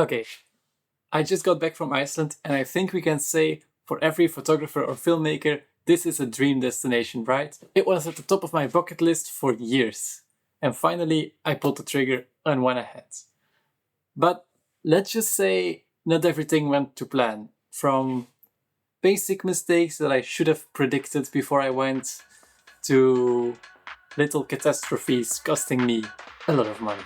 Okay, I just got back from Iceland and I think we can say for every photographer or filmmaker, this is a dream destination, right? It was at the top of my bucket list for years. And finally, I pulled the trigger and went ahead. But let's just say not everything went to plan. From basic mistakes that I should have predicted before I went to little catastrophes costing me a lot of money.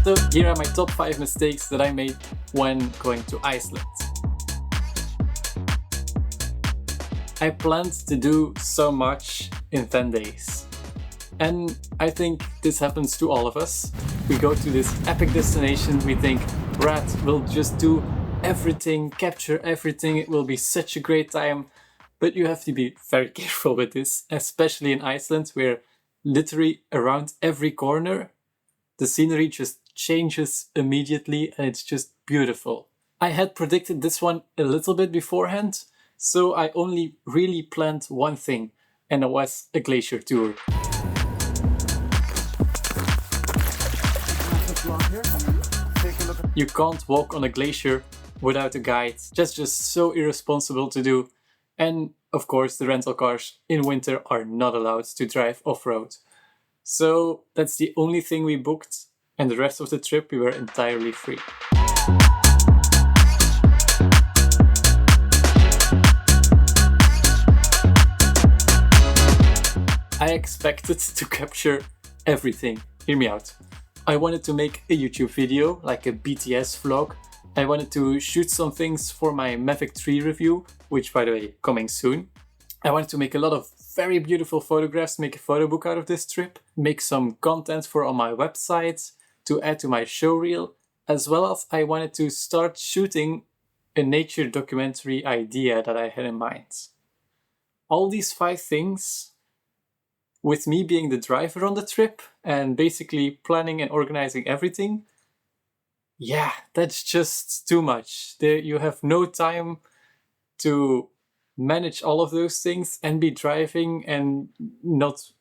So here are my top 5 mistakes that I made when going to Iceland. I planned to do so much in 10 days. And I think this happens to all of us. We go to this epic destination, we think, right, we'll just do everything, capture everything, it will be such a great time. But you have to be very careful with this, especially in Iceland, where literally around every corner, the scenery just changes immediately and it's just beautiful. I had predicted this one a little bit beforehand, so I only really planned one thing, and it was a glacier tour. You can't walk on a glacier without a guide. That's just so irresponsible to do. And of course, the rental cars in winter are not allowed to drive off-road. So that's the only thing we booked, and the rest of the trip we were entirely free. I expected to capture everything. Hear me out. I wanted to make a YouTube video, like a BTS vlog. I wanted to shoot some things for my Mavic 3 review, which by the way, coming soon. I wanted to make a lot of very beautiful photographs, make a photo book out of this trip, make some content for on my website, to add to my show reel, as well as I wanted to start shooting a nature documentary idea that I had in mind. All these 5 things, with me being the driver on the trip and basically planning and organizing everything, yeah, that's just too much. You have no time to manage all of those things and be driving and not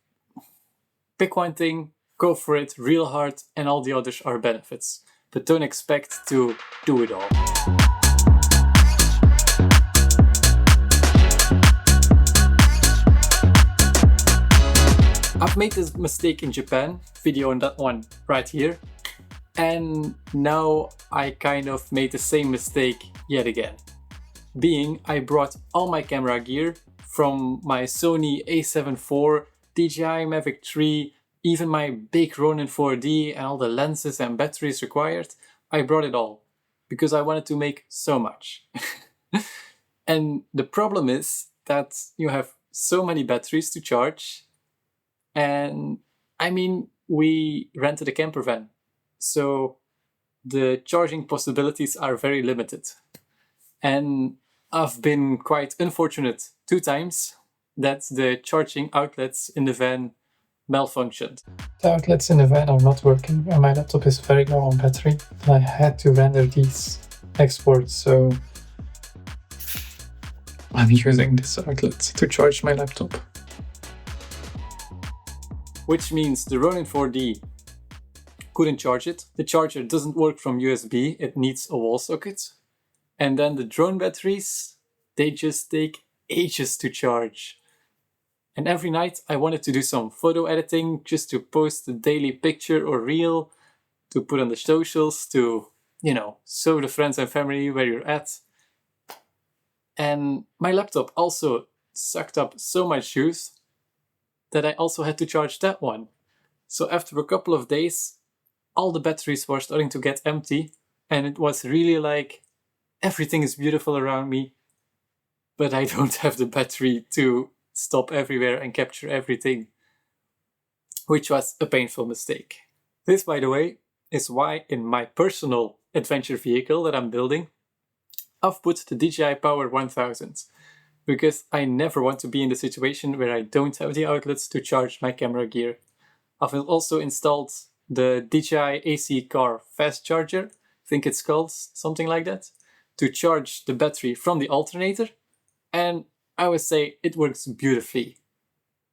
pick one thing, go for it real hard, and all the others are benefits. But don't expect to do it all. I've made this mistake in Japan, video on that one right here. And now I kind of made the same mistake yet again. Being I brought all my camera gear from my Sony a7 IV, DJI Mavic 3, even my big Ronin 4D and all the lenses and batteries required. I brought it all because I wanted to make so much. And the problem is that you have so many batteries to charge. And I mean, we rented a camper van, so the charging possibilities are very limited. And I've been quite unfortunate 2 times that the charging outlets in the van malfunctioned. The outlets in the van are not working and my laptop is very low on battery. And I had to render these exports, so I'm using this outlet to charge my laptop. Which means the Ronin 4D couldn't charge it. The charger doesn't work from USB, it needs a wall socket. And then the drone batteries, they just take ages to charge. And every night I wanted to do some photo editing just to post a daily picture or reel, to put on the socials, to, show the friends and family where you're at. And my laptop also sucked up so much juice that I also had to charge that one. So after a couple of days, all the batteries were starting to get empty, and it was really like, everything is beautiful around me, but I don't have the battery to stop everywhere and capture everything, which was a painful mistake. This, by the way, is why in my personal adventure vehicle that I'm building, I've put the DJI Power 1000. Because I never want to be in the situation where I don't have the outlets to charge my camera gear. I've also installed the DJI AC Car Fast Charger, I think it's called something like that, to charge the battery from the alternator and I would say it works beautifully.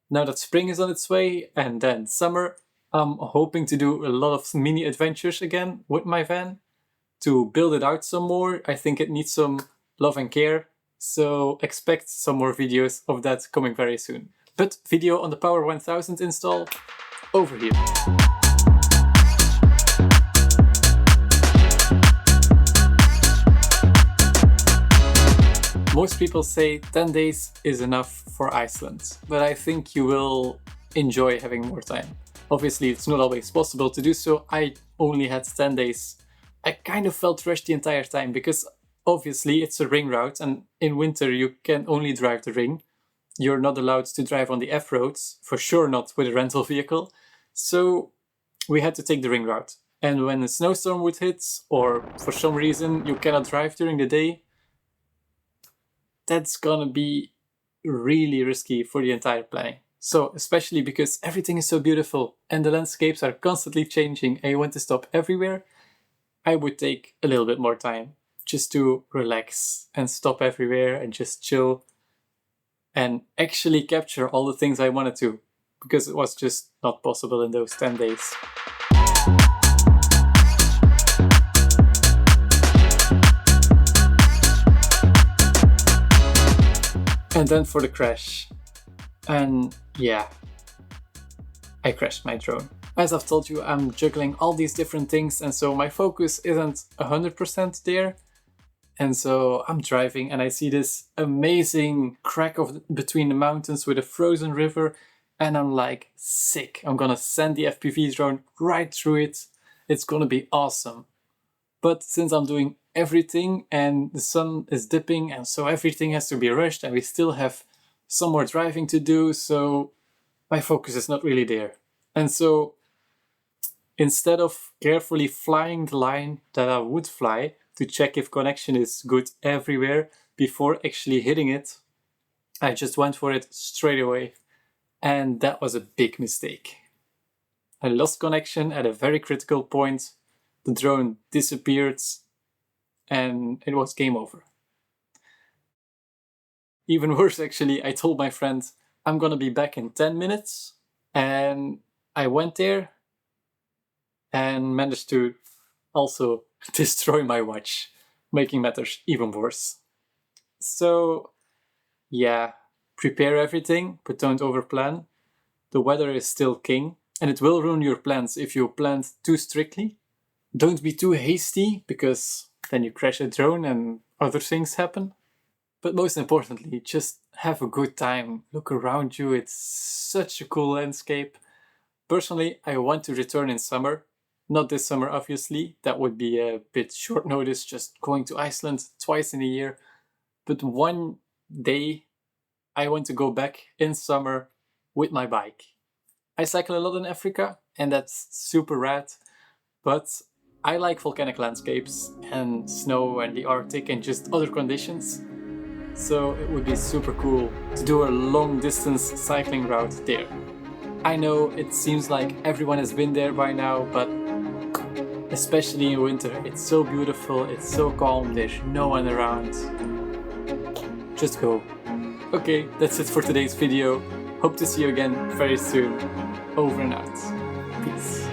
Now that spring is on its way and then summer, I'm hoping to do a lot of mini adventures again with my van to build it out some more. I think it needs some love and care, so expect some more videos of that coming very soon. But video on the Power 1000 install over here. Most people say 10 days is enough for Iceland, but I think you will enjoy having more time. Obviously, it's not always possible to do so. I only had 10 days. I kind of felt rushed the entire time because obviously it's a ring route, and in winter you can only drive the ring. You're not allowed to drive on the F roads, for sure not with a rental vehicle. So we had to take the ring route. And when a snowstorm would hit, or for some reason you cannot drive during the day, that's gonna be really risky for the entire planning. So especially because everything is so beautiful and the landscapes are constantly changing and you want to stop everywhere, I would take a little bit more time just to relax and stop everywhere and just chill and actually capture all the things I wanted to, because it was just not possible in those 10 days. And then for the crash. And yeah, I crashed my drone. As I've told you, I'm juggling all these different things, and so my focus isn't 100% there. And so I'm driving and I see this amazing crack between the mountains with a frozen river, and I'm like, sick. I'm gonna send the FPV drone right through it. It's gonna be awesome. But since I'm doing everything and the sun is dipping, and so everything has to be rushed and we still have some more driving to do, so my focus is not really there. And so instead of carefully flying the line that I would fly to check if connection is good everywhere before actually hitting it, I just went for it straight away. And that was a big mistake. I lost connection at a very critical point. The drone disappeared and it was game over. Even worse, actually, I told my friend, I'm gonna be back in 10 minutes. And I went there and managed to also destroy my watch, making matters even worse. So yeah, prepare everything, but don't overplan. The weather is still king, and it will ruin your plans if you plan too strictly. Don't be too hasty, because then you crash a drone and other things happen. But most importantly, just have a good time. Look around you, it's such a cool landscape. Personally, I want to return in summer. Not this summer, obviously. That would be a bit short notice, just going to Iceland twice in a year. But one day, I want to go back in summer with my bike. I cycle a lot in Africa, and that's super rad. But I like volcanic landscapes and snow and the Arctic and just other conditions. So it would be super cool to do a long distance cycling route there. I know it seems like everyone has been there by now, but especially in winter, it's so beautiful, it's so calm, there's no one around. Just go. Okay, that's it for today's video. Hope to see you again very soon. Over and out. Peace.